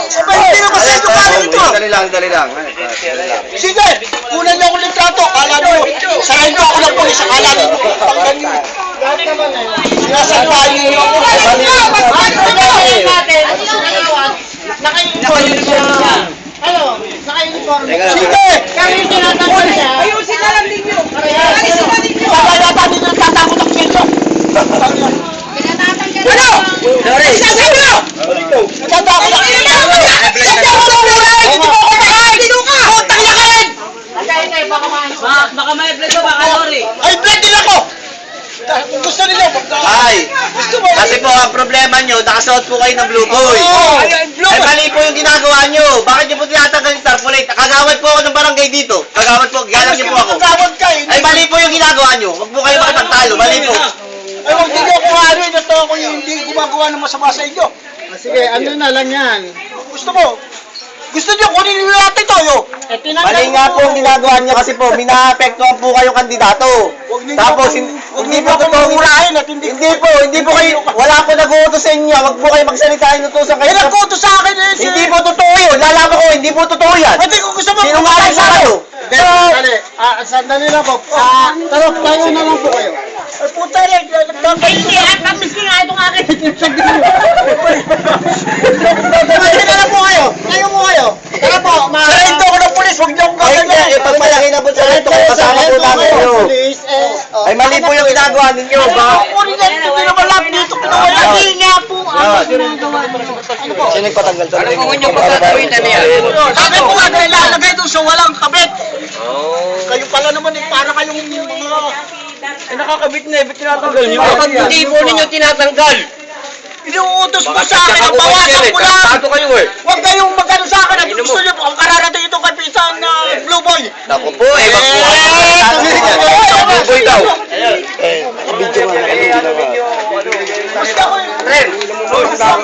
Hindi na kasi ito kaya ito. Dali lang. Sige, kunan niyo akong litrato. Kala niyo, sarayin niyo ako ng polis. Akala niyo, panggan niyo. Sinasalbahan niyo ako. Naka-uniform siya. Ano? Naka-uniform. Sige! Kaya yung tinatanggol siya. Ayusin na lang ninyo. Ayusin pa ninyo. Baka yata ninyo natatakot ako sa inyo. Ano? Sasabi mo! Natatakot ako sa inyo. Hindi ako lumulay! Hindi mo ako makain! Sino ka? Utang na ka rin! Baka may plate ba? Baka lori. Ay, blend din ako! Kung gusto nila, Ay, gusto mo. kasi po ang problema nyo, nakasuot po kayo ng Blue Boy. Ay, mali po yung ginagawa nyo. Bakit nyo po tinatanggal yung tarpaulin? Kagawad po ako ng barangay dito. Kagawad po, galang nyo po ako. Tawag ka eh. Ay, mali po yung ginagawa nyo. Huwag po kayo makipagtalo, mali po. Ay, huwag din ako ano eh. Ito ako yung hindi gumagawa ng masama sa inyo. Sige, ano na lang yan. Gusto mo? Gusto niyo kunin niyo natin ito, yo? Mali nga po ang ginagawa nyo kasi po, minaapektuhan po kayong kandidato. Tapos, hindi po totoo. murahin at hindi Hindi po kayo, wala po nag-uutos sa inyo. Huwag po kayo magsalita, inutusan kayo. nagkuto sa akin eh. Hindi po totoo yun. Lalaman ko, hindi po totoo yan. Pati kung gusto mo. Sinungaling sa kayo. Dali, sandali lang po. Tara, tayo na lang po kayo. Ay, puta rin. Hindi, at tamis nga itong akin. Pwede na lang po kayo. Tayo mo kayo. Tara po, Sarayin ko ng pulis. Huwag niyo akong Ay, gaganyan. ipagmalaki na po sa ito. Kasama po namin yun. Ay, mali po yung ginagawa ninyo. Baka, Kunin na. Hindi naman lahat dito. Kinuha yan. Hindi nga po ang ginagawa niyo. sino yung patanggal sa rin? Kung yung pagkakawitan niya. Sabi ko nga, nilalagay doon sa walang kabit. Kayo pala naman eh, para kayong mga... Nakakabit na, ibig tinatanggal nyo. Bakit hindi po ninyo tinatanggal? Inuutos mo sa akin ang bawasan ko lang. Tato kayo eh. Huwag kayong magano sa akin. Ang gusto niyo po, ang kararating ito kay Pinsan na Blue Boy. Naku po, eh, wag po kayo. Blue Boy daw. Basta ko eh.